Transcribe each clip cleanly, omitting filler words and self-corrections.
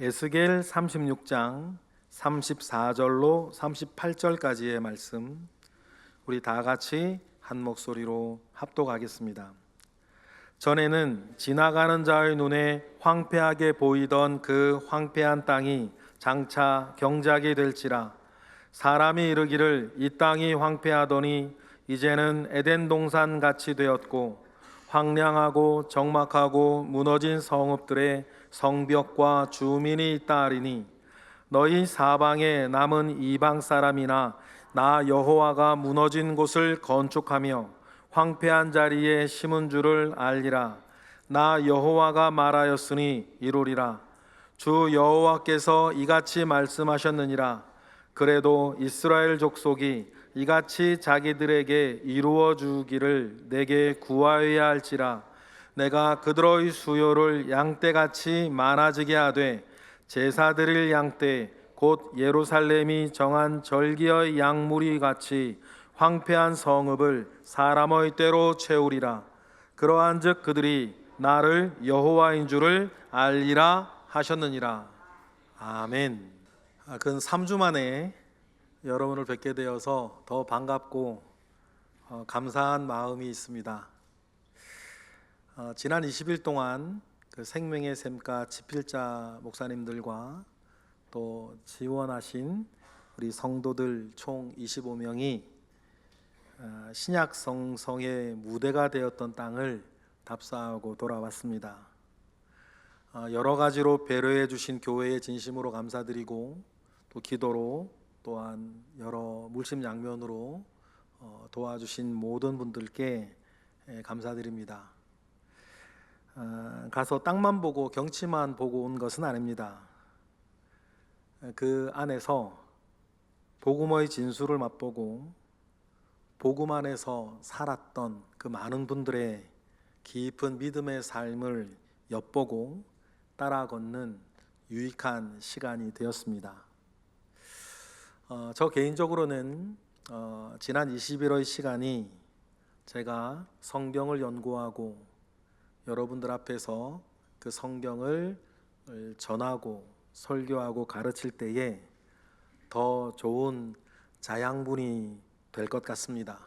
에스겔 36장 34절로 38절까지의 말씀, 우리 다 같이 한 목소리로 합독하겠습니다. 전에는 지나가는 자의 눈에 황폐하게 보이던 그 황폐한 땅이 장차 경작이 될지라. 사람이 이르기를 이 땅이 황폐하더니 이제는 에덴 동산 같이 되었고, 황량하고 적막하고 무너진 성읍들의 성벽과 주민이 있다 하리니, 너희 사방에 남은 이방 사람이나 나 여호와가 무너진 곳을 건축하며 황폐한 자리에 심은 줄을 알리라. 나 여호와가 말하였으니 이루리라. 주 여호와께서 이같이 말씀하셨느니라. 그래도 이스라엘 족속이 이같이 자기들에게 이루어 주기를 내게 구하여야 할지라. 내가 그들의 수요를 양떼같이 많아지게 하되 제사 드릴 양떼 곧 예루살렘이 정한 절기의 양무리 같이 황폐한 성읍을 사람의 떼로 채우리라. 그러한즉 그들이 나를 여호와인 줄을 알리라 하셨느니라. 아멘. 근 3주 만에 여러분을 뵙게 되어서 더 반갑고 감사한 마음이 있습니다. 지난 20일 동안 그 생명의 샘가 집필자 목사님들과 또 지원하신 우리 성도들 총 25명이 신약 성성의 무대가 되었던 땅을 답사하고 돌아왔습니다. 여러 가지로 배려해 주신 교회에 진심으로 감사드리고, 또 기도로 또한 여러 물심양면으로 도와주신 모든 분들께 감사드립니다. 가서 땅만 보고 경치만 보고 온 것은 아닙니다. 그 안에서 복음의 진수를 맛보고 복음 안에서 살았던 그 많은 분들의 깊은 믿음의 삶을 엿보고 따라 걷는 유익한 시간이 되었습니다. 저 개인적으로는 지난 20일의 시간이 제가 성경을 연구하고 여러분들 앞에서 그 성경을 전하고 설교하고 가르칠 때에 더 좋은 자양분이 될 것 같습니다.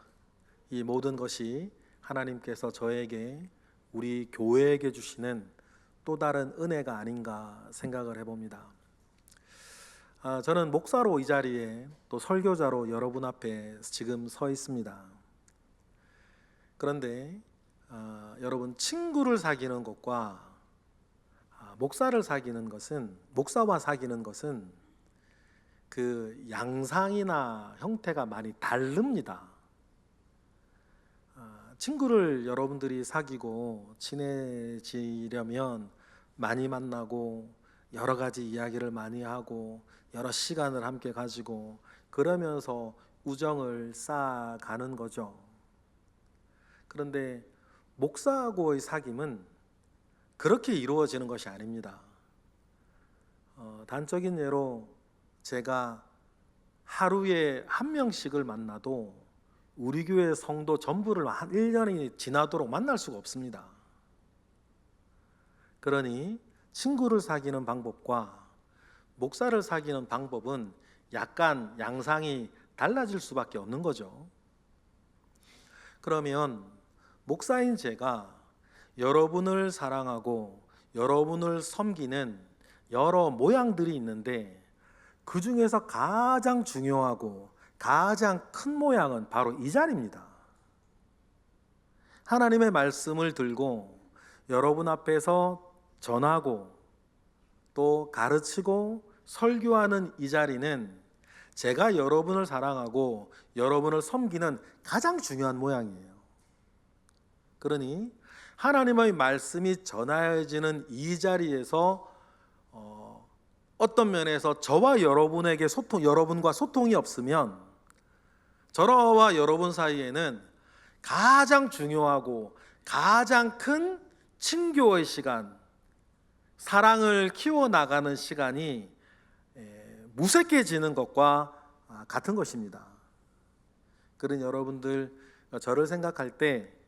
이 모든 것이 하나님께서 저에게, 우리 교회에게 주시는 또 다른 은혜가 아닌가 생각을 해봅니다. 저는 목사로 이 자리에 또 설교자로 여러분 앞에 지금 서 있습니다. 그런데 여러분, 친구를 사귀는 것과 목사를 사귀는 것은, 목사와 사귀는 것은 그 양상이나 형태가 많이 다릅니다. 친구를 여러분들이 사귀고 친해지려면 많이 만나고 여러 가지 이야기를 많이 하고 여러 시간을 함께 가지고 그러면서 우정을 쌓아가는 거죠. 그런데 목사하고의 사귐은 그렇게 이루어지는 것이 아닙니다. 단적인 예로 제가 하루에 한 명씩을 만나도 우리 교회 성도 전부를 한 1년이 지나도록 만날 수가 없습니다. 그러니 친구를 사귀는 방법과 목사를 사귀는 방법은 약간 양상이 달라질 수밖에 없는 거죠. 그러면 목사인 제가 여러분을 사랑하고 여러분을 섬기는 여러 모양들이 있는데, 그 중에서 가장 중요하고 가장 큰 모양은 바로 이 자리입니다. 하나님의 말씀을 들고 여러분 앞에서 전하고 또 가르치고 설교하는 이 자리는 제가 여러분을 사랑하고 여러분을 섬기는 가장 중요한 모양이에요. 그러니 하나님의 말씀이 전해지는 이 자리에서 어떤 면에서 저와 여러분에게 여러분과 소통이 없으면 저와 여러분 사이에는 가장 중요하고 가장 큰 친교의 시간, 사랑을 키워나가는 시간이 무색해지는 것과 같은 것입니다. 그런 여러분들, 저를 생각할 때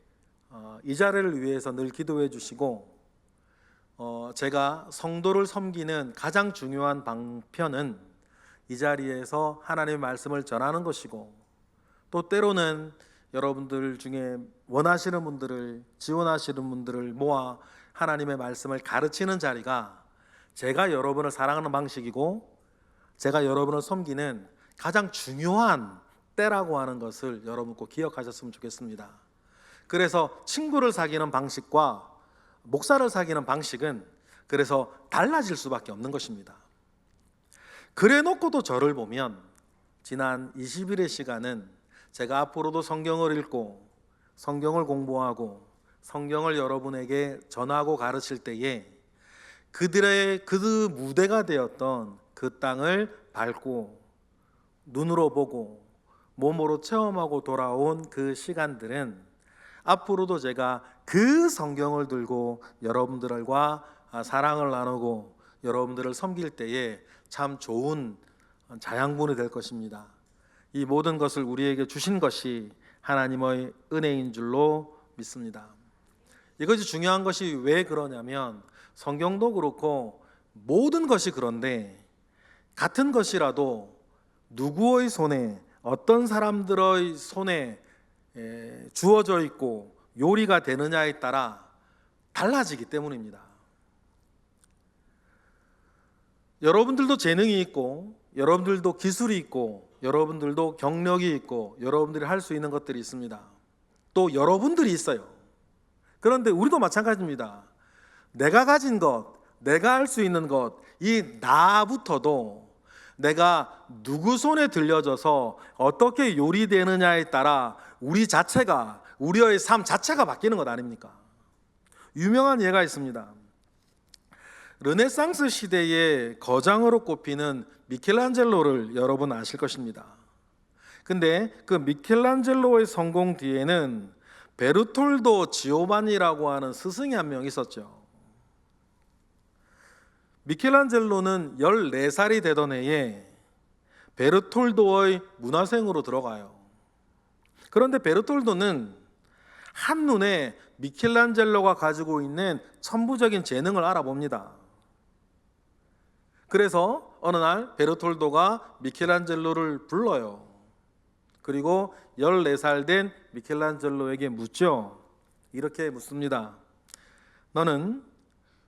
이 자리를 위해서 늘 기도해 주시고, 제가 성도를 섬기는 가장 중요한 방편은 이 자리에서 하나님의 말씀을 전하는 것이고, 또 때로는 여러분들 중에 원하시는 분들을, 지원하시는 분들을 모아 하나님의 말씀을 가르치는 자리가 제가 여러분을 사랑하는 방식이고, 제가 여러분을 섬기는 가장 중요한 때라고 하는 것을 여러분 꼭 기억하셨으면 좋겠습니다. 그래서 친구를 사귀는 방식과 목사를 사귀는 방식은 그래서 달라질 수밖에 없는 것입니다. 그래 놓고도 저를 보면 지난 20일의 시간은 제가 앞으로도 성경을 읽고 성경을 공부하고 성경을 여러분에게 전하고 가르칠 때에 그들의 그 무대가 되었던 그 땅을 밟고 눈으로 보고 몸으로 체험하고 돌아온 그 시간들은 앞으로도 제가 그 성경을 들고 여러분들과 사랑을 나누고 여러분들을 섬길 때에 참 좋은 자양분이 될 것입니다. 이 모든 것을 우리에게 주신 것이 하나님의 은혜인 줄로 믿습니다. 이것이 중요한 것이 왜 그러냐면, 성경도 그렇고 모든 것이 그런데 같은 것이라도 누구의 손에, 어떤 사람들의 손에 주어져 있고 요리가 되느냐에 따라 달라지기 때문입니다. 여러분들도 재능이 있고, 여러분들도 기술이 있고, 여러분들도 경력이 있고, 여러분들이 할 수 있는 것들이 있습니다. 또 여러분들이 있어요. 그런데 우리도 마찬가지입니다. 내가 가진 것, 내가 할 수 있는 것, 이 나부터도 내가 누구 손에 들려져서 어떻게 요리되느냐에 따라 우리 자체가, 우리의 삶 자체가 바뀌는 것 아닙니까? 유명한 예가 있습니다. 르네상스 시대의 거장으로 꼽히는 미켈란젤로를 여러분 아실 것입니다. 근데 그 미켈란젤로의 성공 뒤에는 베르톨도 지오반니라고 하는 스승이 한 명 있었죠. 미켈란젤로는 14살이 되던 해에 베르톨도의 문화생으로 들어가요. 그런데 베르톨도는 한눈에 미켈란젤로가 가지고 있는 천부적인 재능을 알아봅니다. 그래서 어느 날 베르톨도가 미켈란젤로를 불러요. 그리고 14살 된 미켈란젤로에게 묻죠. 이렇게 묻습니다. 너는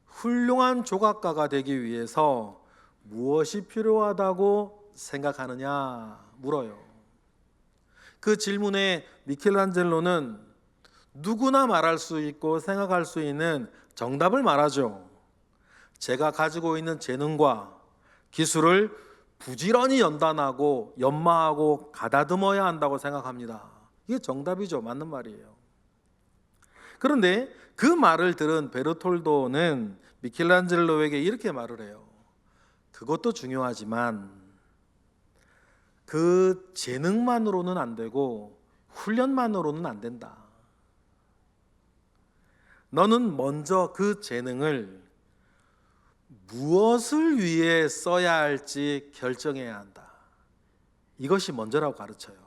훌륭한 조각가가 되기 위해서 무엇이 필요하다고 생각하느냐 물어요. 그 질문에 미켈란젤로는 누구나 말할 수 있고 생각할 수 있는 정답을 말하죠. 제가 가지고 있는 재능과 기술을 부지런히 연단하고 연마하고 가다듬어야 한다고 생각합니다. 이게 정답이죠. 맞는 말이에요. 그런데 그 말을 들은 베르톨도는 미켈란젤로에게 이렇게 말을 해요. 그것도 중요하지만 그 재능만으로는 안 되고 훈련만으로는 안 된다. 너는 먼저 그 재능을 무엇을 위해 써야 할지 결정해야 한다. 이것이 먼저라고 가르쳐요.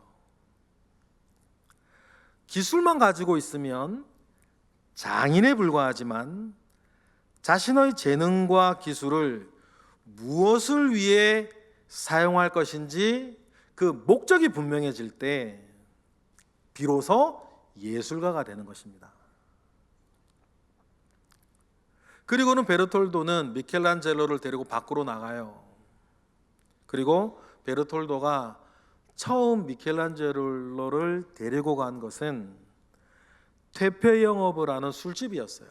기술만 가지고 있으면 장인에 불과하지만 자신의 재능과 기술을 무엇을 위해 사용할 것인지 그 목적이 분명해질 때 비로소 예술가가 되는 것입니다. 그리고는 베르톨도는 미켈란젤로를 데리고 밖으로 나가요. 그리고 베르톨도가 처음 미켈란젤로를 데리고 간 것은 퇴폐 영업을 하는 술집이었어요.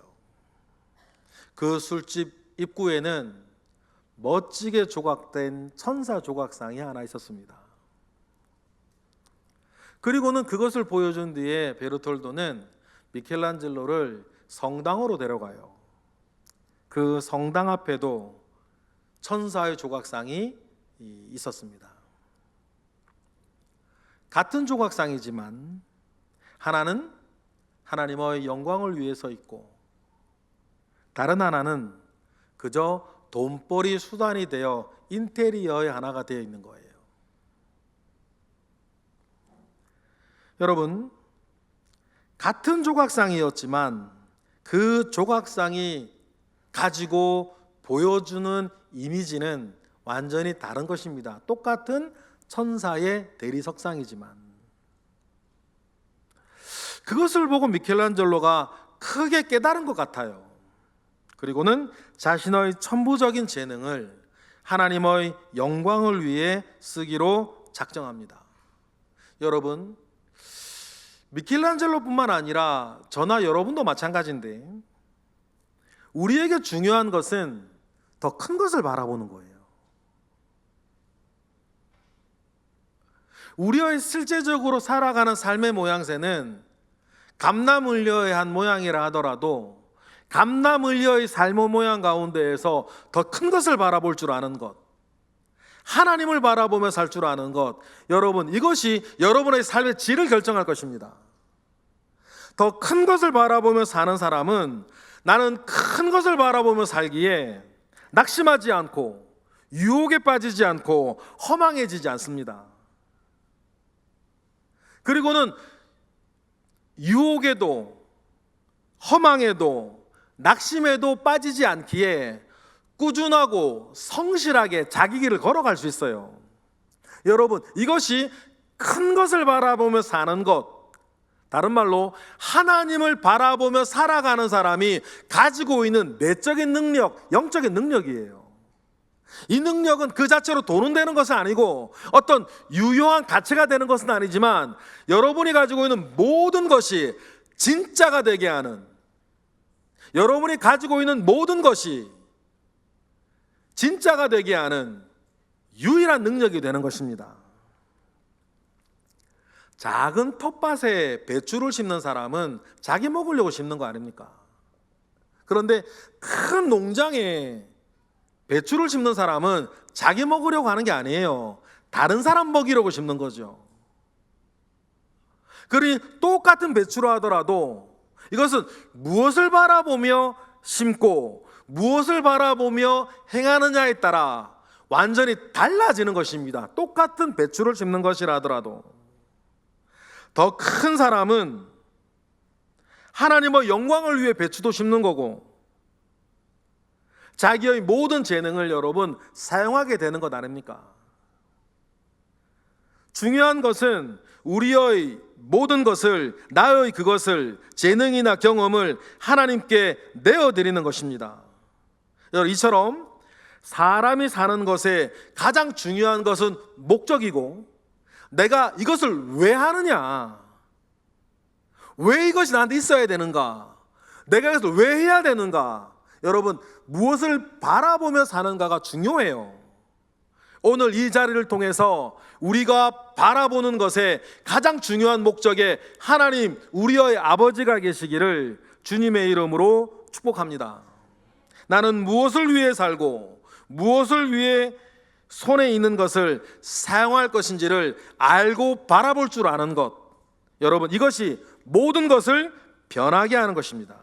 그 술집 입구에는 멋지게 조각된 천사 조각상이 하나 있었습니다. 그리고는 그것을 보여준 뒤에 베르톨도는 미켈란젤로를 성당으로 데려가요. 그 성당 앞에도 천사의 조각상이 있었습니다. 같은 조각상이지만 하나는 하나님의 영광을 위해서 있고 다른 하나는 그저 돈벌이 수단이 되어 인테리어의 하나가 되어 있는 거예요. 여러분, 같은 조각상이었지만 그 조각상이 가지고 보여주는 이미지는 완전히 다른 것입니다. 똑같은 천사의 대리석상이지만 그것을 보고 미켈란젤로가 크게 깨달은 것 같아요. 그리고는 자신의 천부적인 재능을 하나님의 영광을 위해 쓰기로 작정합니다. 여러분, 미켈란젤로뿐만 아니라 저나 여러분도 마찬가지인데 우리에게 중요한 것은 더 큰 것을 바라보는 거예요. 우리의 실제적으로 살아가는 삶의 모양새는 감남을려의 한 모양이라 하더라도 감남을려의 삶의 모양 가운데에서 더 큰 것을 바라볼 줄 아는 것, 하나님을 바라보며 살 줄 아는 것, 여러분, 이것이 여러분의 삶의 질을 결정할 것입니다. 더 큰 것을 바라보며 사는 사람은 나는 큰 것을 바라보며 살기에 낙심하지 않고 유혹에 빠지지 않고 허망해지지 않습니다. 그리고는 유혹에도 허망에도 낙심에도 빠지지 않기에 꾸준하고 성실하게 자기 길을 걸어갈 수 있어요. 여러분, 이것이 큰 것을 바라보며 사는 것, 다른 말로 하나님을 바라보며 살아가는 사람이 가지고 있는 내적인 능력, 영적인 능력이에요. 이 능력은 그 자체로 돈은 되는 것은 아니고 어떤 유효한 가치가 되는 것은 아니지만 여러분이 가지고 있는 모든 것이 진짜가 되게 하는, 여러분이 가지고 있는 모든 것이 진짜가 되게 하는 유일한 능력이 되는 것입니다. 작은 텃밭에 배추를 심는 사람은 자기 먹으려고 심는 거 아닙니까? 그런데 큰 농장에 배추를 심는 사람은 자기 먹으려고 하는 게 아니에요. 다른 사람 먹이려고 심는 거죠. 그러니 똑같은 배추로 하더라도 이것은 무엇을 바라보며 심고 무엇을 바라보며 행하느냐에 따라 완전히 달라지는 것입니다. 똑같은 배추를 심는 것이라 하더라도 더 큰 사람은 하나님의 영광을 위해 배추도 심는 거고 자기의 모든 재능을 여러분 사용하게 되는 것 아닙니까? 중요한 것은 우리의 모든 것을, 나의 그것을, 재능이나 경험을 하나님께 내어드리는 것입니다. 여러분, 이처럼 사람이 사는 것에 가장 중요한 것은 목적이고 내가 이것을 왜 하느냐, 왜 이것이 나한테 있어야 되는가, 내가 이것을 왜 해야 되는가, 여러분 무엇을 바라보며 사는가가 중요해요. 오늘 이 자리를 통해서 우리가 바라보는 것에 가장 중요한 목적에 하나님 우리의 아버지가 계시기를 주님의 이름으로 축복합니다. 나는 무엇을 위해 살고 무엇을 위해 손에 있는 것을 사용할 것인지를 알고 바라볼 줄 아는 것, 여러분 이것이 모든 것을 변하게 하는 것입니다.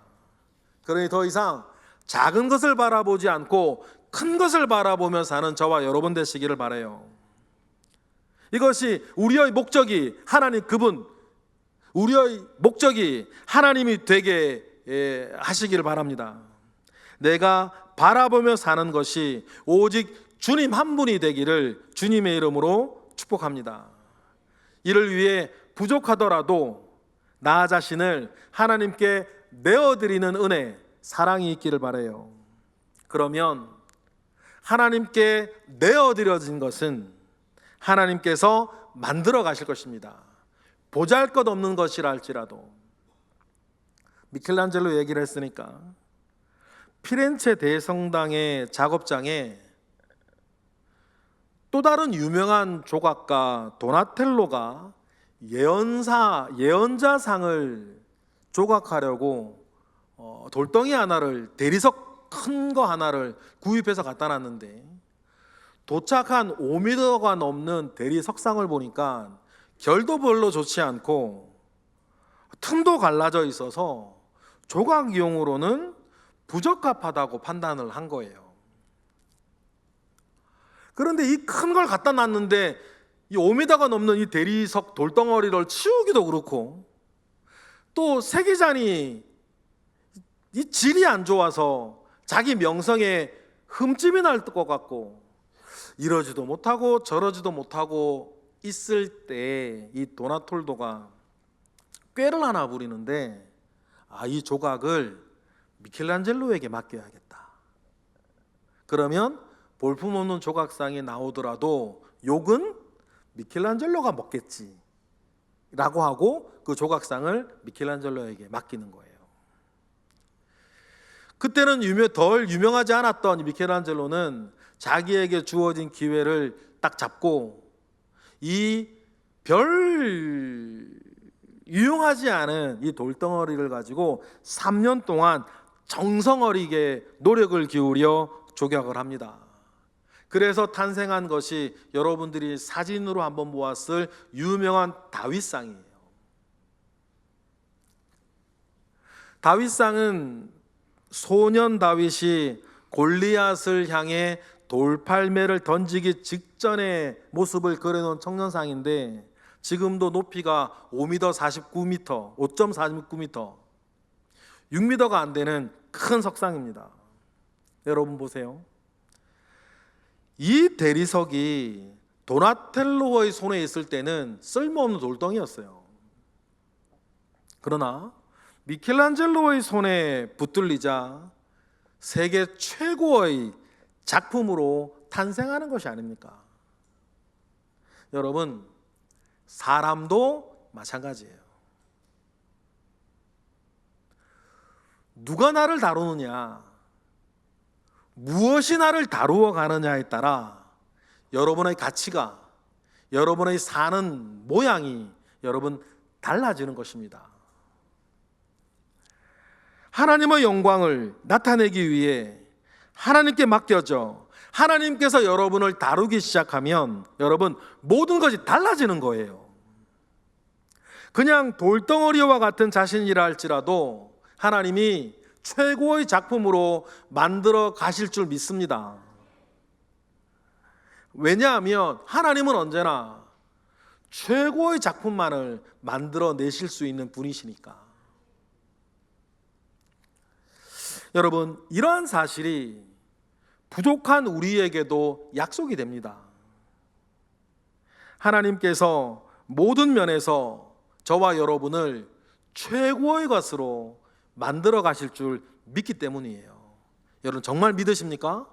그러니 더 이상 작은 것을 바라보지 않고 큰 것을 바라보며 사는 저와 여러분 되시기를 바라요. 이것이 우리의 목적이 하나님 그분, 우리의 목적이 하나님이 되게 하시기를 바랍니다. 내가 바라보며 사는 것이 오직 주님 한 분이 되기를 주님의 이름으로 축복합니다. 이를 위해 부족하더라도 나 자신을 하나님께 내어드리는 은혜, 사랑이 있기를 바라요. 그러면 하나님께 내어드려진 것은 하나님께서 만들어 가실 것입니다. 보잘것없는 것이라 할지라도. 미켈란젤로 얘기를 했으니까 피렌체 대성당의 작업장에 또 다른 유명한 조각가 도나텔로가 예언자상을 조각하려고 돌덩이 하나를, 대리석 큰 거 하나를 구입해서 갖다 놨는데 도착한 5m가 넘는 대리석상을 보니까 결도 별로 좋지 않고 틈도 갈라져 있어서 조각용으로는 부적합하다고 판단을 한 거예요. 그런데 이 큰 걸 갖다 놨는데 이 5m가 넘는 이 대리석 돌덩어리를 치우기도 그렇고 또 세기잔이 이 질이 안 좋아서 자기 명성에 흠집이 날 것 같고 이러지도 못하고 저러지도 못하고 있을 때 이 도나톨도가 꾀를 하나 부리는데 이 조각을 미켈란젤로에게 맡겨야겠다. 그러면 볼품없는 조각상이 나오더라도 욕은 미켈란젤로가 먹겠지 라고 하고 그 조각상을 미켈란젤로에게 맡기는 거예요. 그때는 덜 유명하지 않았던 미켈란젤로는 자기에게 주어진 기회를 딱 잡고 이 별 유용하지 않은 이 돌덩어리를 가지고 3년 동안 정성어리게 노력을 기울여 조각을 합니다. 그래서 탄생한 것이 여러분들이 사진으로 한번 보았을 유명한 다윗상이에요. 다윗상은 소년 다윗이 골리앗을 향해 돌팔매를 던지기 직전의 모습을 그려놓은 청년상인데 지금도 높이가 5m 49m, 5.49m, 6m가 안 되는 큰 석상입니다. 여러분 보세요. 이 대리석이 도나텔로의 손에 있을 때는 쓸모없는 돌덩이였어요. 그러나 미켈란젤로의 손에 붙들리자 세계 최고의 작품으로 탄생하는 것이 아닙니까? 여러분, 사람도 마찬가지예요. 누가 나를 다루느냐, 무엇이 나를 다루어 가느냐에 따라 여러분의 가치가, 여러분의 사는 모양이 여러분 달라지는 것입니다. 하나님의 영광을 나타내기 위해 하나님께 맡겨져 하나님께서 여러분을 다루기 시작하면 여러분 모든 것이 달라지는 거예요. 그냥 돌덩어리와 같은 자신이라 할지라도 하나님이 최고의 작품으로 만들어 가실 줄 믿습니다. 왜냐하면 하나님은 언제나 최고의 작품만을 만들어 내실 수 있는 분이시니까. 여러분, 이러한 사실이 부족한 우리에게도 약속이 됩니다. 하나님께서 모든 면에서 저와 여러분을 최고의 것으로 만들어 가실 줄 믿기 때문이에요. 여러분 정말 믿으십니까?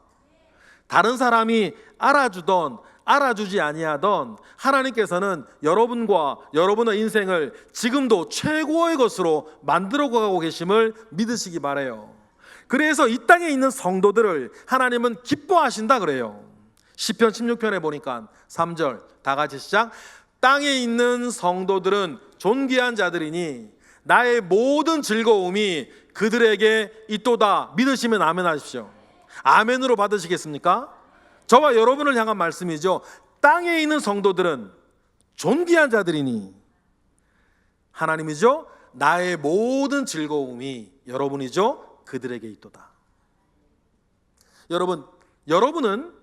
다른 사람이 알아주던 알아주지 아니하던 하나님께서는 여러분과 여러분의 인생을 지금도 최고의 것으로 만들어 가고 계심을 믿으시기 바라요. 그래서 이 땅에 있는 성도들을 하나님은 기뻐하신다 그래요. 시편 16편에 보니까 3절 다 같이 시작. 땅에 있는 성도들은 존귀한 자들이니 나의 모든 즐거움이 그들에게 있도다. 믿으시면 아멘 하십시오. 아멘으로 받으시겠습니까? 저와 여러분을 향한 말씀이죠. 땅에 있는 성도들은 존귀한 자들이니 하나님이죠. 나의 모든 즐거움이 여러분이죠. 그들에게 있도다. 여러분은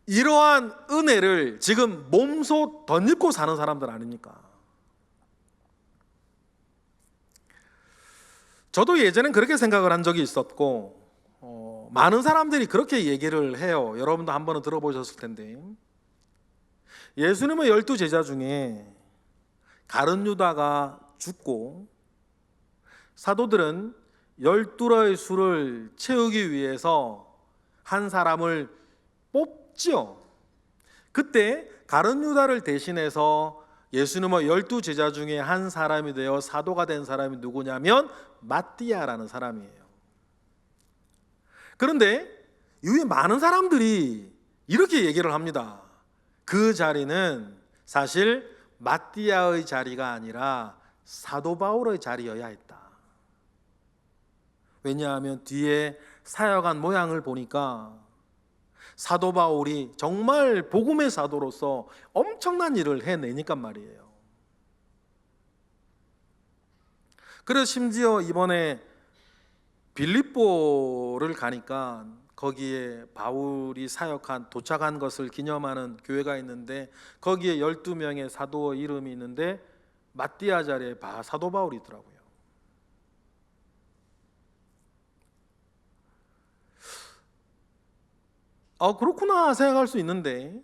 이러한 은혜를 지금 몸소 덧입고 사는 사람들 아닙니까? 저도 예전엔 그렇게 생각을 한 적이 있었고 많은 사람들이 그렇게 얘기를 해요. 여러분도 한 번은 들어보셨을 텐데 예수님의 12제자 중에 가룟 유다가 죽고 사도들은 12의 수를 채우기 위해서 한 사람을 뽑지요. 그때 가룟 유다를 대신해서 예수님의 12제자 중에 한 사람이 되어 사도가 된 사람이 누구냐면 마띠아라는 사람이에요. 그런데 이후에 많은 사람들이 이렇게 얘기를 합니다. 그 자리는 사실 마띠아의 자리가 아니라 사도 바울의 자리여야 했다. 왜냐하면 뒤에 사역한 모양을 보니까 사도 바울이 정말 복음의 사도로서 엄청난 일을 해내니까 말이에요. 그래서 심지어 이번에 빌립보를 가니까 거기에 바울이 사역한 도착한 것을 기념하는 교회가 있는데 거기에 12명의 사도의 이름이 있는데 마띠아 자리에 사도 바울이 있더라고요. 그렇구나 생각할 수 있는데,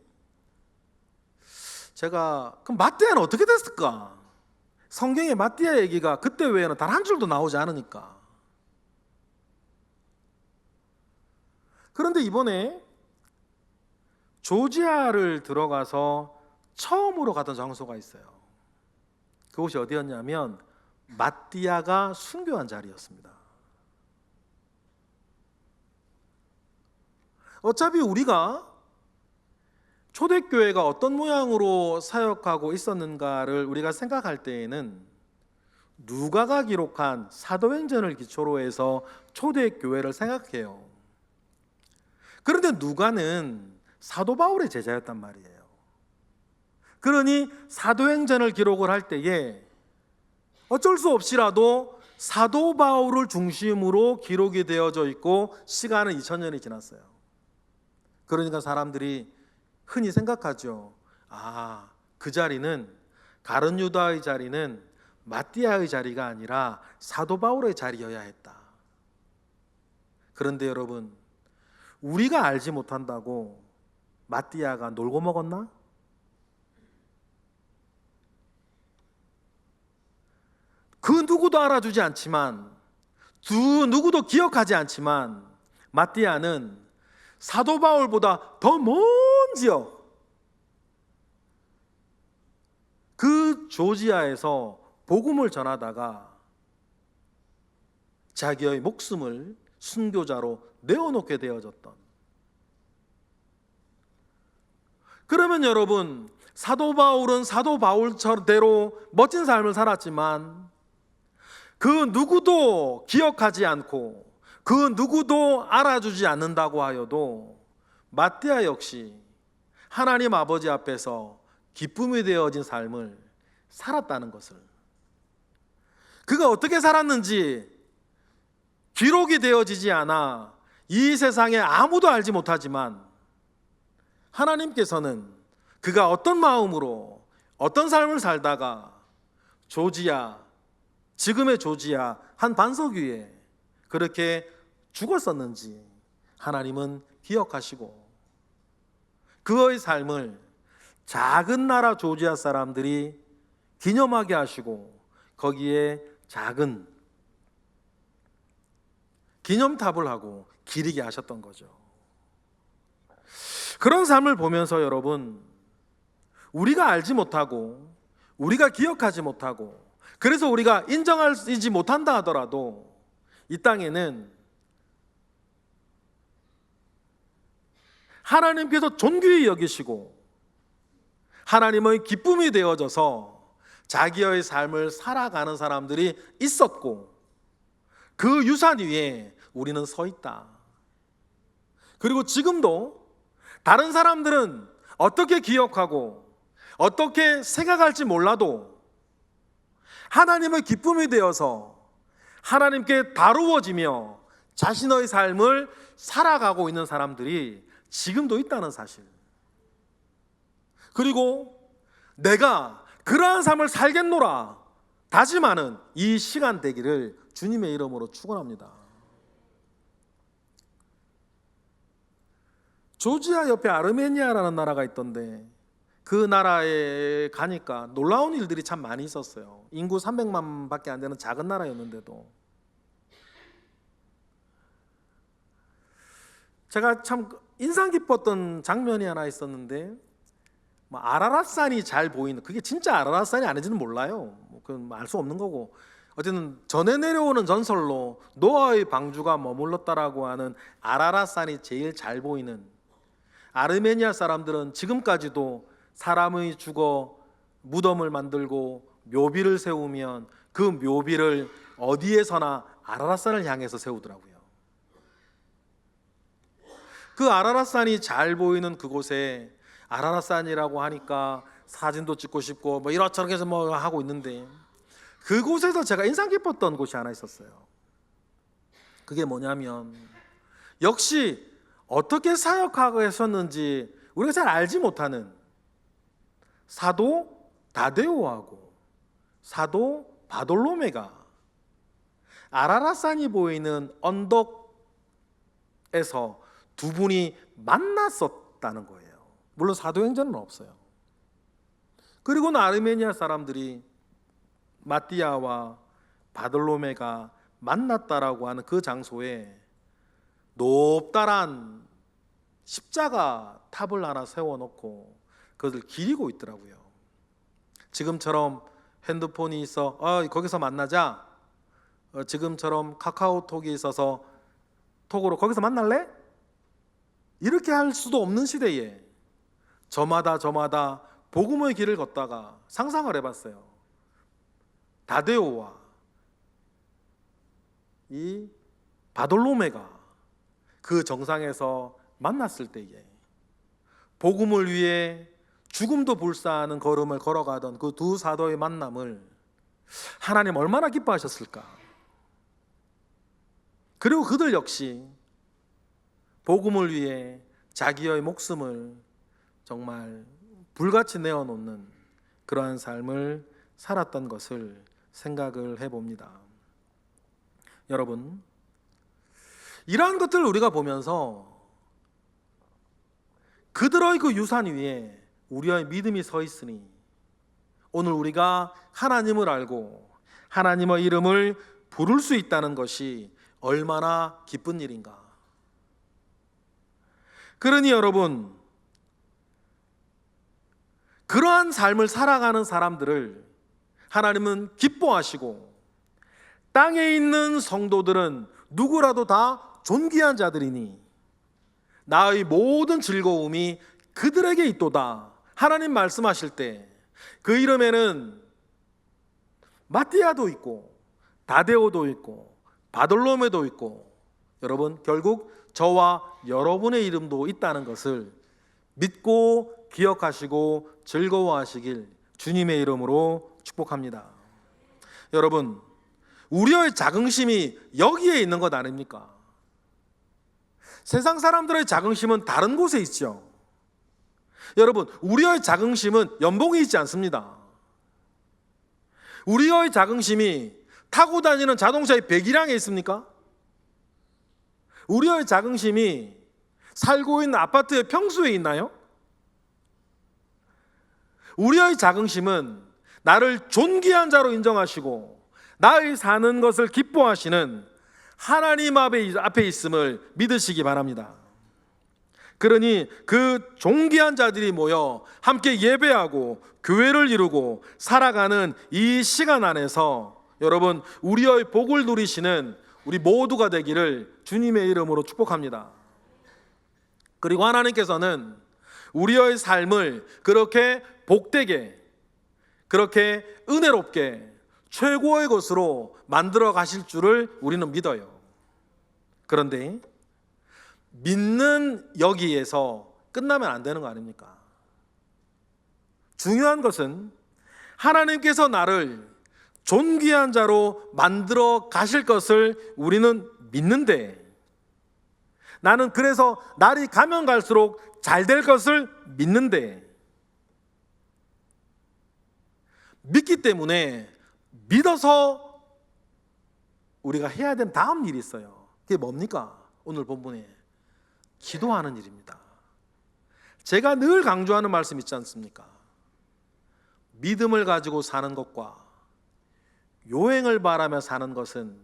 제가 그럼 마띠아는 어떻게 됐을까? 성경에 마띠아 얘기가 그때 외에는 단 한 줄도 나오지 않으니까. 그런데 이번에 조지아를 들어가서 처음으로 갔던 장소가 있어요. 그곳이 어디였냐면 마띠아가 순교한 자리였습니다. 어차피 우리가 초대교회가 어떤 모양으로 사역하고 있었는가를 우리가 생각할 때에는 누가가 기록한 사도행전을 기초로 해서 초대교회를 생각해요. 그런데 누가는 사도 바울의 제자였단 말이에요. 그러니 사도행전을 기록을 할 때에 어쩔 수 없이라도 사도 바울을 중심으로 기록이 되어져 있고 시간은 2000년이 지났어요. 그러니까 사람들이 흔히 생각하죠. 그 자리는, 가룟 유다의 자리는 마띠아의 자리가 아니라 사도 바울의 자리여야 했다. 그런데 여러분, 우리가 알지 못한다고 마띠아가 놀고 먹었나? 그 누구도 알아주지 않지만, 누구도 기억하지 않지만 마띠아는 사도 바울보다 더 먼 지역, 그 조지아에서 복음을 전하다가 자기의 목숨을 순교자로 내어놓게 되어졌던. 그러면 여러분, 사도 바울은 사도 바울대로 멋진 삶을 살았지만 그 누구도 기억하지 않고 그 누구도 알아주지 않는다고 하여도 마띠아 역시 하나님 아버지 앞에서 기쁨이 되어진 삶을 살았다는 것을, 그가 어떻게 살았는지 기록이 되어지지 않아 이 세상에 아무도 알지 못하지만 하나님께서는 그가 어떤 마음으로 어떤 삶을 살다가 조지아, 지금의 조지아 한 반석 위에 그렇게 죽었었는지 하나님은 기억하시고 그의 삶을 작은 나라 조지아 사람들이 기념하게 하시고 거기에 작은 기념탑을 하고 기리게 하셨던 거죠. 그런 삶을 보면서 여러분, 우리가 알지 못하고 우리가 기억하지 못하고 그래서 우리가 인정하지 못한다 하더라도 이 땅에는 하나님께서 존귀히 여기시고 하나님의 기쁨이 되어져서 자기의 삶을 살아가는 사람들이 있었고 그 유산 위에 우리는 서 있다. 그리고 지금도 다른 사람들은 어떻게 기억하고 어떻게 생각할지 몰라도 하나님의 기쁨이 되어서 하나님께 다루어지며 자신의 삶을 살아가고 있는 사람들이 지금도 있다는 사실, 그리고 내가 그러한 삶을 살겠노라 다짐하는 이 시간 되기를 주님의 이름으로 축원합니다. 조지아 옆에 아르메니아라는 나라가 있던데 그 나라에 가니까 놀라운 일들이 참 많이 있었어요. 인구 300만 밖에 안 되는 작은 나라였는데도 제가 참 인상 깊었던 장면이 하나 있었는데, 아라랏산이 잘 보이는, 그게 진짜 아라랏산이 아닌지는 몰라요. 그건 알 수 없는 거고, 어쨌든 전해 내려오는 전설로 노아의 방주가 머물렀다라고 하는 아라랏산이 제일 잘 보이는, 아르메니아 사람들은 지금까지도 사람의 죽어 무덤을 만들고 묘비를 세우면 그 묘비를 어디에서나 아라랏산을 향해서 세우더라고요. 그 아라랏산이 잘 보이는 그곳에, 아라랏산이라고 하니까 사진도 찍고 싶고 이렇저렇게 해서 하고 있는데, 그곳에서 제가 인상 깊었던 곳이 하나 있었어요. 그게 뭐냐면, 역시 어떻게 사역하고 했었는지 우리가 잘 알지 못하는 사도 다데오하고 사도 바돌로메가 아라랏산이 보이는 언덕에서 두 분이 만났었다는 거예요. 물론 사도행전은 없어요. 그리고 아르메니아 사람들이 마띠아와 바돌로메가 만났다라고 하는 그 장소에 높다란 십자가 탑을 하나 세워놓고 그것을 기리고 있더라고요. 지금처럼 핸드폰이 있어 거기서 만나자, 지금처럼 카카오톡이 있어서 톡으로 거기서 만날래? 이렇게 할 수도 없는 시대에 저마다 복음의 길을 걷다가 상상을 해봤어요. 다데오와 이 바돌로메가 그 정상에서 만났을 때에 복음을 위해 죽음도 불사하는 걸음을 걸어가던 그 두 사도의 만남을 하나님 얼마나 기뻐하셨을까. 그리고 그들 역시 복음을 위해 자기의 목숨을 정말 불같이 내어놓는 그러한 삶을 살았던 것을 생각을 해봅니다. 여러분, 이러한 것들을 우리가 보면서 그들의 그 유산 위에 우리의 믿음이 서 있으니 오늘 우리가 하나님을 알고 하나님의 이름을 부를 수 있다는 것이 얼마나 기쁜 일인가. 그러니 여러분, 그러한 삶을 살아가는 사람들을 하나님은 기뻐하시고 땅에 있는 성도들은 누구라도 다 존귀한 자들이니 나의 모든 즐거움이 그들에게 있도다. 하나님 말씀하실 때 그 이름에는 마띠아도 있고 다데오도 있고 바돌로메도 있고 여러분 결국 저와 여러분의 이름도 있다는 것을 믿고 기억하시고 즐거워하시길 주님의 이름으로 축복합니다. 여러분, 우리의 자긍심이 여기에 있는 것 아닙니까? 세상 사람들의 자긍심은 다른 곳에 있죠. 여러분, 우리의 자긍심은 연봉이 있지 않습니다. 우리의 자긍심이 타고 다니는 자동차의 배기량에 있습니까? 우리의 자긍심이 살고 있는 아파트의 평수에 있나요? 우리의 자긍심은 나를 존귀한 자로 인정하시고 나의 사는 것을 기뻐하시는 하나님 앞에 있음을 믿으시기 바랍니다. 그러니 그 존귀한 자들이 모여 함께 예배하고 교회를 이루고 살아가는 이 시간 안에서 여러분 우리의 복을 누리시는 우리 모두가 되기를 주님의 이름으로 축복합니다. 그리고 하나님께서는 우리의 삶을 그렇게 복되게, 그렇게 은혜롭게 최고의 것으로 만들어 가실 줄을 우리는 믿어요. 그런데 믿는 여기에서 끝나면 안 되는 거 아닙니까? 중요한 것은 하나님께서 나를 존귀한 자로 만들어 가실 것을 우리는 믿는데, 나는 그래서 날이 가면 갈수록 잘 될 것을 믿는데, 믿기 때문에 믿어서 우리가 해야 되는 다음 일이 있어요. 그게 뭡니까? 오늘 본문에 기도하는 일입니다. 제가 늘 강조하는 말씀 있지 않습니까? 믿음을 가지고 사는 것과 요행을 바라며 사는 것은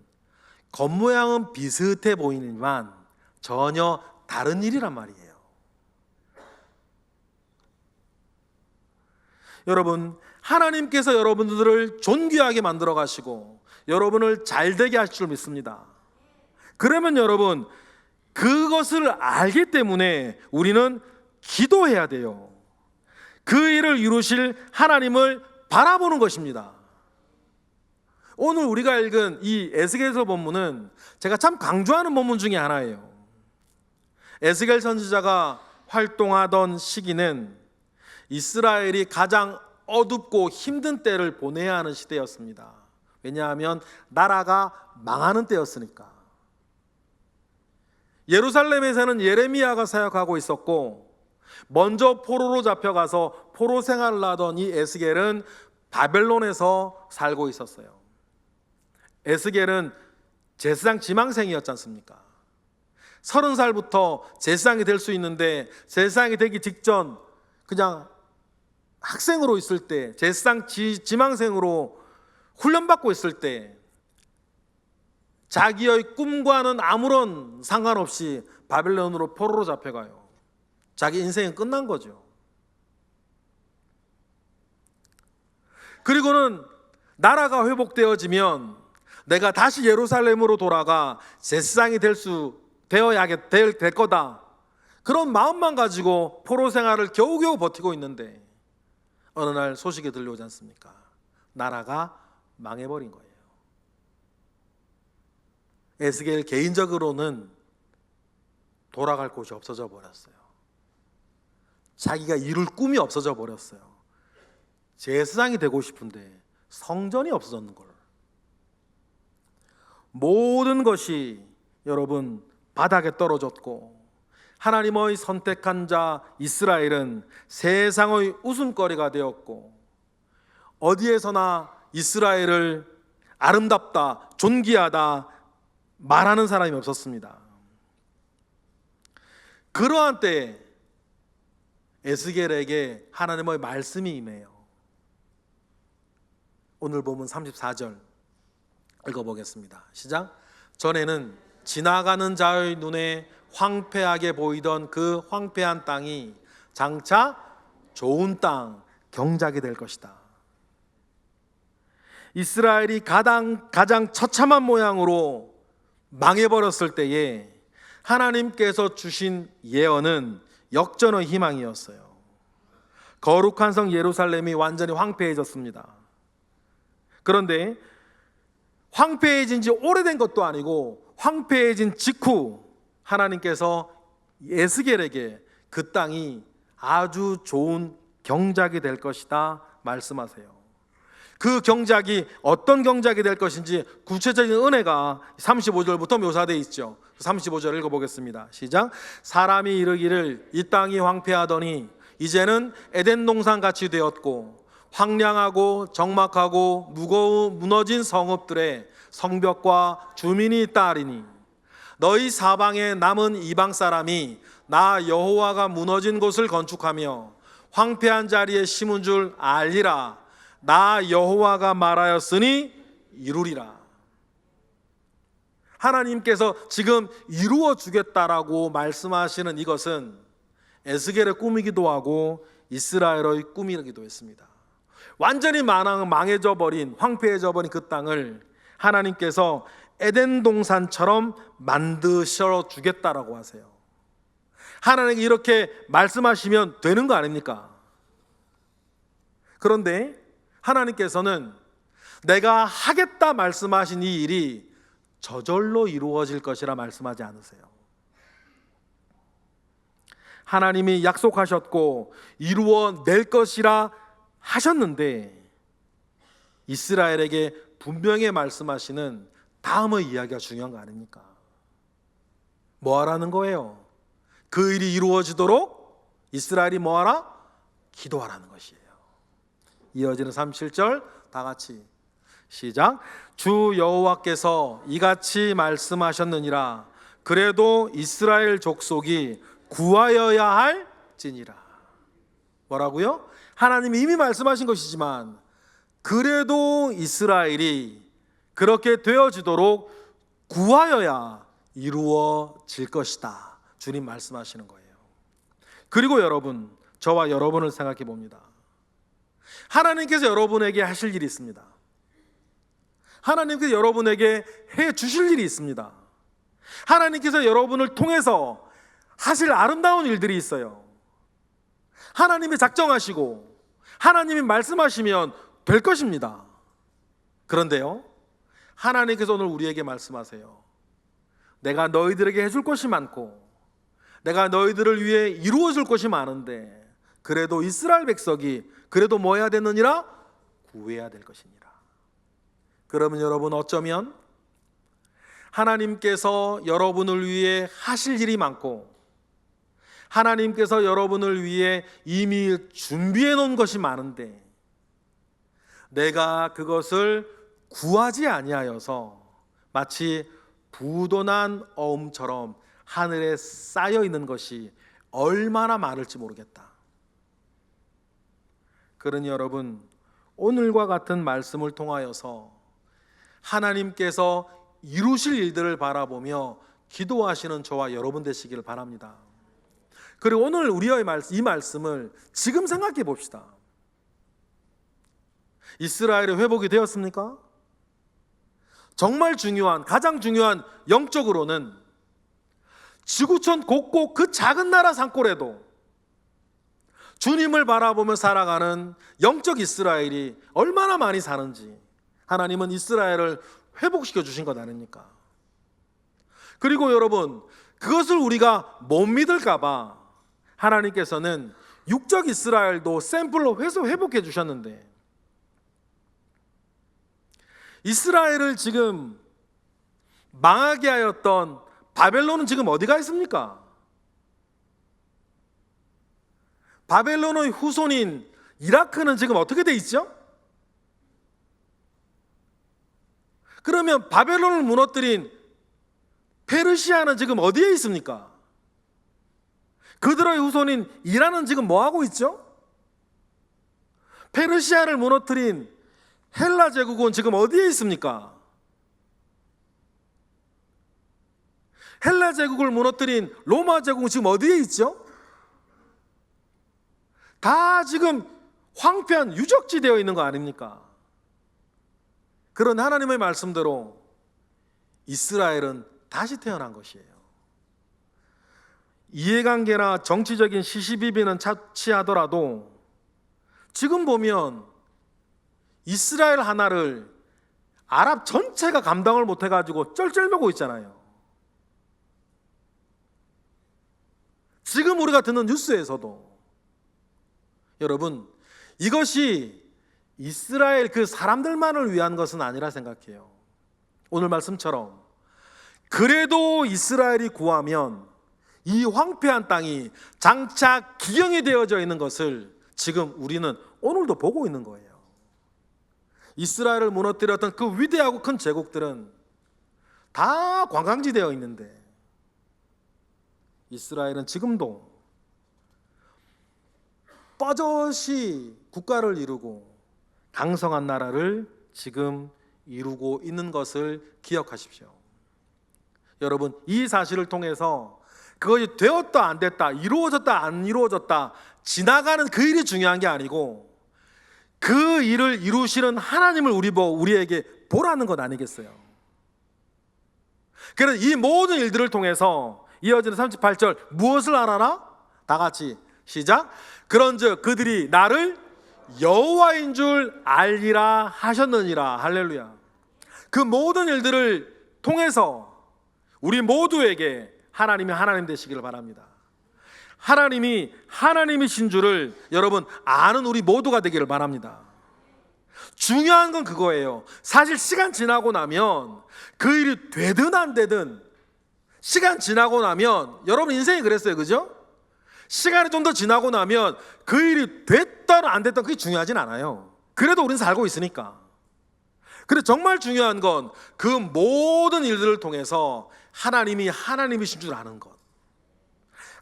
겉모양은 비슷해 보이지만 전혀 다른 일이란 말이에요. 여러분, 하나님께서 여러분들을 존귀하게 만들어 가시고 여러분을 잘 되게 하실 줄 믿습니다. 그러면 여러분, 그것을 알기 때문에 우리는 기도해야 돼요. 그 일을 이루실 하나님을 바라보는 것입니다. 오늘 우리가 읽은 이 에스겔서 본문은 제가 참 강조하는 본문 중에 하나예요. 에스겔 선지자가 활동하던 시기는 이스라엘이 가장 어둡고 힘든 때를 보내야 하는 시대였습니다. 왜냐하면 나라가 망하는 때였으니까. 예루살렘에서는 예레미야가 사역하고 있었고, 먼저 포로로 잡혀가서 포로 생활을 하던 이 에스겔은 바벨론에서 살고 있었어요. 에스겔은 제사장 지망생이었지 않습니까? 30살부터 제사장이 될 수 있는데 제사장이 되기 직전 그냥 학생으로 있을 때, 제사장 지망생으로 훈련받고 있을 때 자기의 꿈과는 아무런 상관없이 바벨론으로 포로로 잡혀가요. 자기 인생은 끝난 거죠. 그리고는 나라가 회복되어지면 내가 다시 예루살렘으로 돌아가 제사장이 될 거다, 그런 마음만 가지고 포로 생활을 겨우겨우 버티고 있는데 어느 날 소식이 들려오지 않습니까? 나라가 망해버린 거예요. 에스겔 개인적으로는 돌아갈 곳이 없어져 버렸어요. 자기가 이룰 꿈이 없어져 버렸어요. 제사장이 되고 싶은데 성전이 없어졌는 걸. 모든 것이 여러분 바닥에 떨어졌고, 하나님의 선택한 자 이스라엘은 세상의 웃음거리가 되었고, 어디에서나 이스라엘을 아름답다, 존귀하다 말하는 사람이 없었습니다. 그러한 때에 에스겔에게 하나님의 말씀이 임해요. 오늘 보면 34절 읽어보겠습니다. 시작. 전에는 지나가는 자의 눈에 황폐하게 보이던 그 황폐한 땅이 장차 좋은 땅, 경작이 될 것이다. 이스라엘이 가장 처참한 모양으로 망해버렸을 때에 하나님께서 주신 예언은 역전의 희망이었어요. 거룩한 성 예루살렘이 완전히 황폐해졌습니다. 그런데 황폐해진 지 오래된 것도 아니고 황폐해진 직후 하나님께서 에스겔에게 그 땅이 아주 좋은 경작이 될 것이다 말씀하세요. 그 경작이 어떤 경작이 될 것인지 구체적인 은혜가 35절부터 묘사되어 있죠. 35절 읽어보겠습니다. 시작. 사람이 이르기를 이 땅이 황폐하더니 이제는 에덴 동산같이 되었고, 황량하고 적막하고 무너진 성읍들의 성벽과 주민이 있다 하리니, 너희 사방에 남은 이방 사람이 나 여호와가 무너진 곳을 건축하며 황폐한 자리에 심은 줄 알리라. 나 여호와가 말하였으니 이루리라. 하나님께서 지금 이루어 주겠다라고 말씀하시는 이것은 에스겔의 꿈이기도 하고 이스라엘의 꿈이기도 했습니다. 완전히 망해져 버린, 황폐해져 버린 그 땅을 하나님께서 에덴 동산처럼 만드셔 주겠다라고 하세요. 하나님이 이렇게 말씀하시면 되는 거 아닙니까? 그런데 하나님께서는 내가 하겠다 말씀하신 이 일이 저절로 이루어질 것이라 말씀하지 않으세요. 하나님이 약속하셨고 이루어낼 것이라 하셨는데 이스라엘에게 분명히 말씀하시는 다음의 이야기가 중요한 거 아닙니까? 뭐 하라는 거예요? 그 일이 이루어지도록 이스라엘이 뭐 하라? 기도하라는 것이에요. 이어지는 37절 다 같이 시작. 주 여호와께서 이같이 말씀하셨느니라. 그래도 이스라엘 족속이 구하여야 할지니라. 뭐라고요? 하나님이 이미 말씀하신 것이지만 그래도 이스라엘이 그렇게 되어지도록 구하여야 이루어질 것이다. 주님 말씀하시는 거예요. 그리고 여러분, 저와 여러분을 생각해 봅니다. 하나님께서 여러분에게 하실 일이 있습니다. 하나님께서 여러분에게 해 주실 일이 있습니다. 하나님께서 여러분을 통해서 하실 아름다운 일들이 있어요. 하나님이 작정하시고 하나님이 말씀하시면 될 것입니다. 그런데요, 하나님께서 오늘 우리에게 말씀하세요. 내가 너희들에게 해줄 것이 많고 내가 너희들을 위해 이루어줄 것이 많은데 그래도 이스라엘 백성이 그래도 뭐 해야 되느니라? 구해야 될 것이니라. 그러면 여러분, 어쩌면 하나님께서 여러분을 위해 하실 일이 많고 하나님께서 여러분을 위해 이미 준비해 놓은 것이 많은데 내가 그것을 구하지 아니하여서 마치 부도난 어음처럼 하늘에 쌓여 있는 것이 얼마나 많을지 모르겠다. 그러니 여러분, 오늘과 같은 말씀을 통하여서 하나님께서 이루실 일들을 바라보며 기도하시는 저와 여러분 되시기를 바랍니다. 그리고 오늘 우리의 이 말씀을 지금 생각해 봅시다. 이스라엘의 회복이 되었습니까? 정말 중요한, 가장 중요한 영적으로는 지구촌 곳곳 그 작은 나라 산골에도 주님을 바라보며 살아가는 영적 이스라엘이 얼마나 많이 사는지 하나님은 이스라엘을 회복시켜 주신 것 아닙니까? 그리고 여러분, 그것을 우리가 못 믿을까 봐 하나님께서는 육적 이스라엘도 샘플로 회복해 주셨는데, 이스라엘을 지금 망하게 하였던 바벨론은 지금 어디가 있습니까? 바벨론의 후손인 이라크는 지금 어떻게 돼 있죠? 그러면 바벨론을 무너뜨린 페르시아는 지금 어디에 있습니까? 그들의 후손인 이란은 지금 뭐 하고 있죠? 페르시아를 무너뜨린 헬라 제국은 지금 어디에 있습니까? 헬라 제국을 무너뜨린 로마 제국은 지금 어디에 있죠? 다 지금 황폐한 유적지 되어 있는 거 아닙니까? 그런 하나님의 말씀대로 이스라엘은 다시 태어난 것이에요. 이해관계나 정치적인 시시비비는 차치하더라도 지금 보면 이스라엘 하나를 아랍 전체가 감당을 못해가지고 쩔쩔매고 있잖아요. 지금 우리가 듣는 뉴스에서도 여러분, 이것이 이스라엘 그 사람들만을 위한 것은 아니라 생각해요. 오늘 말씀처럼 그래도 이스라엘이 구하면 이 황폐한 땅이 장차 기경이 되어져 있는 것을 지금 우리는 오늘도 보고 있는 거예요. 이스라엘을 무너뜨렸던 그 위대하고 큰 제국들은 다 관광지 되어 있는데 이스라엘은 지금도 뻣뻣이 국가를 이루고 강성한 나라를 지금 이루고 있는 것을 기억하십시오. 여러분, 이 사실을 통해서 그것이 되었다 안 됐다, 이루어졌다 안 이루어졌다, 지나가는 그 일이 중요한 게 아니고 그 일을 이루시는 하나님을 우리에게 보라는 것 아니겠어요? 그래서 이 모든 일들을 통해서 이어지는 38절, 무엇을 알아라? 다 같이 시작. 그런즉 그들이 나를 여호와인 줄 알리라 하셨느니라. 할렐루야. 그 모든 일들을 통해서 우리 모두에게 하나님이 하나님 되시기를 바랍니다. 하나님이 하나님이신 줄을 여러분 아는 우리 모두가 되기를 바랍니다. 중요한 건 그거예요. 사실 시간 지나고 나면 그 일이 되든 안 되든, 시간 지나고 나면 여러분 인생이 그랬어요, 그죠? 시간이 좀 더 지나고 나면 그 일이 됐든 안 됐든 그게 중요하진 않아요. 그래도 우리는 살고 있으니까. 그런데 정말 중요한 건 그 모든 일들을 통해서 하나님이 하나님이신 줄 아는 것,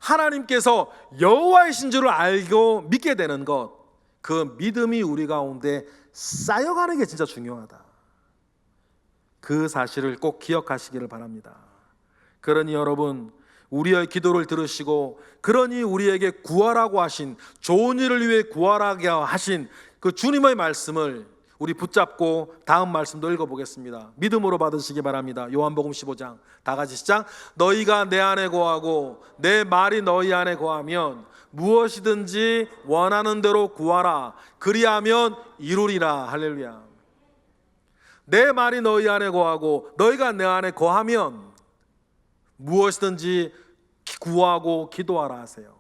하나님께서 여호와이신 줄을 알고 믿게 되는 것, 그 믿음이 우리 가운데 쌓여가는 게 진짜 중요하다. 그 사실을 꼭 기억하시기를 바랍니다. 그러니 여러분, 우리의 기도를 들으시고 그러니 우리에게 구하라고 하신, 좋은 일을 위해 구하라고 하신 그 주님의 말씀을 우리 붙잡고 다음 말씀도 읽어보겠습니다. 믿음으로 받으시기 바랍니다. 요한복음 15장 다 같이 시작. 너희가 내 안에 거하고 내 말이 너희 안에 거하면 무엇이든지 원하는 대로 구하라. 그리하면 이루리라. 할렐루야. 내 말이 너희 안에 거하고 너희가 내 안에 거하면 무엇이든지 구하고 기도하라 하세요.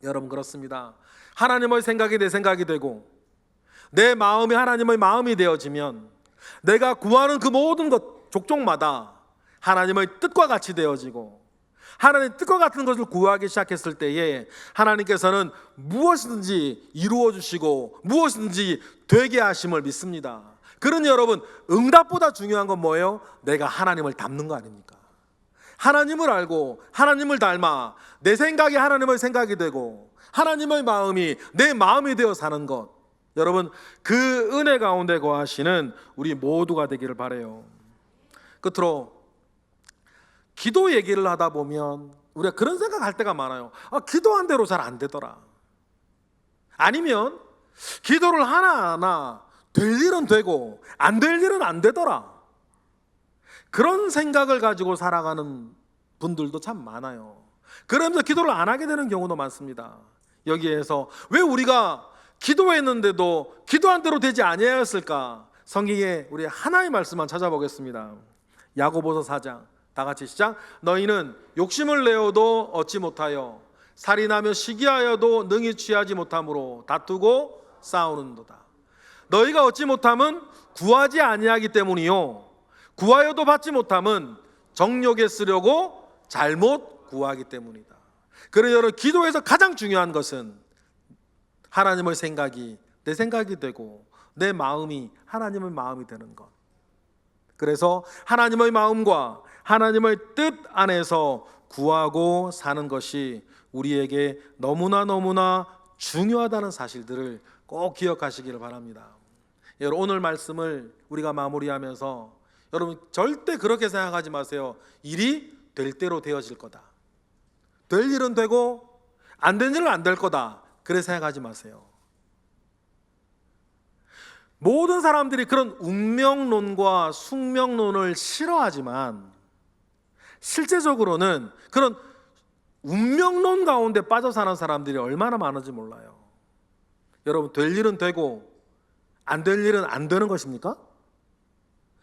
여러분, 그렇습니다. 하나님의 생각이 내 생각이 되고 내 마음이 하나님의 마음이 되어지면 내가 구하는 그 모든 것 족족마다 하나님의 뜻과 같이 되어지고, 하나님의 뜻과 같은 것을 구하기 시작했을 때에 하나님께서는 무엇이든지 이루어 주시고 무엇이든지 되게 하심을 믿습니다. 그러니 여러분, 응답보다 중요한 건 뭐예요? 내가 하나님을 닮는 거 아닙니까? 하나님을 알고 하나님을 닮아 내 생각이 하나님의 생각이 되고 하나님의 마음이 내 마음이 되어 사는 것, 여러분 그 은혜 가운데 거하시는 우리 모두가 되기를 바라요. 끝으로 기도 얘기를 하다 보면 우리가 그런 생각할 때가 많아요. 기도한 대로 잘 안 되더라. 아니면 기도를 하나하나 될 일은 되고 안 될 일은 안 되더라. 그런 생각을 가지고 살아가는 분들도 참 많아요. 그러면서 기도를 안 하게 되는 경우도 많습니다. 여기에서 왜 우리가 기도했는데도 기도한 대로 되지 아니하였을까? 성경에 우리 하나의 말씀만 찾아보겠습니다. 야고보서 4장, 다 같이 시작. 너희는 욕심을 내어도 얻지 못하여 살인하며 시기하여도 능히 취하지 못함으로 다투고 싸우는도다. 너희가 얻지 못함은 구하지 아니하기 때문이요 구하여도 받지 못함은 정욕에 쓰려고 잘못 구하기 때문이다. 그래서 여러분, 기도에서 가장 중요한 것은 하나님의 생각이 내 생각이 되고 내 마음이 하나님의 마음이 되는 것. 그래서 하나님의 마음과 하나님의 뜻 안에서 구하고 사는 것이 우리에게 너무나 중요하다는 사실들을 꼭 기억하시기를 바랍니다. 여러분, 오늘 말씀을 우리가 마무리하면서 여러분 절대 그렇게 생각하지 마세요. 일이 될 대로 되어질 거다. 될 일은 되고 안 된 일은 안 될 거다. 그래 생각하지 마세요. 모든 사람들이 그런 운명론과 숙명론을 싫어하지만 실제적으로는 그런 운명론 가운데 빠져 사는 사람들이 얼마나 많은지 몰라요. 여러분, 될 일은 되고 안 될 일은 안 되는 것입니까?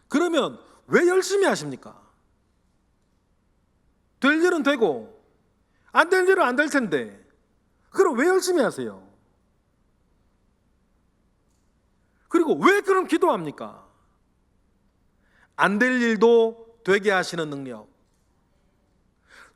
그러면 왜 열심히 하십니까? 될 일은 되고 안 될 일은 안 될 텐데 그럼 왜 열심히 하세요? 그리고 왜 그럼 기도합니까? 안 될 일도 되게 하시는 능력,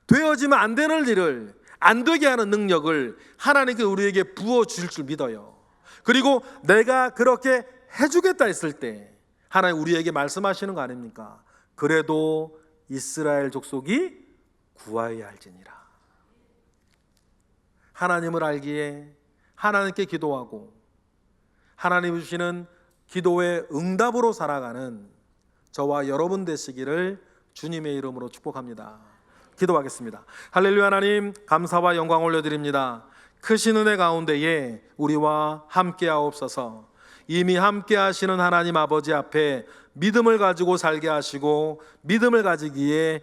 되어지면 안 되는 일을 안 되게 하는 능력을 하나님께 우리에게 부어주실 줄 믿어요. 그리고 내가 그렇게 해주겠다 했을 때 하나님 우리에게 말씀하시는 거 아닙니까? 그래도 이스라엘 족속이 구하여야 할지니라. 하나님을 알기에 하나님께 기도하고 하나님 주시는 기도의 응답으로 살아가는 저와 여러분 되시기를 주님의 이름으로 축복합니다. 기도하겠습니다. 할렐루야. 하나님 감사와 영광 올려드립니다. 크신 은혜 가운데에 우리와 함께하옵소서. 이미 함께 하시는 하나님 아버지 앞에 믿음을 가지고 살게 하시고 믿음을 가지기에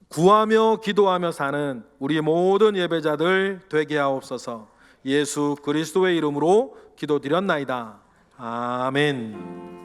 구하며 기도하며 사는 우리 모든 예배자들 되게 하옵소서. 예수 그리스도의 이름으로 기도드렸나이다. 아멘.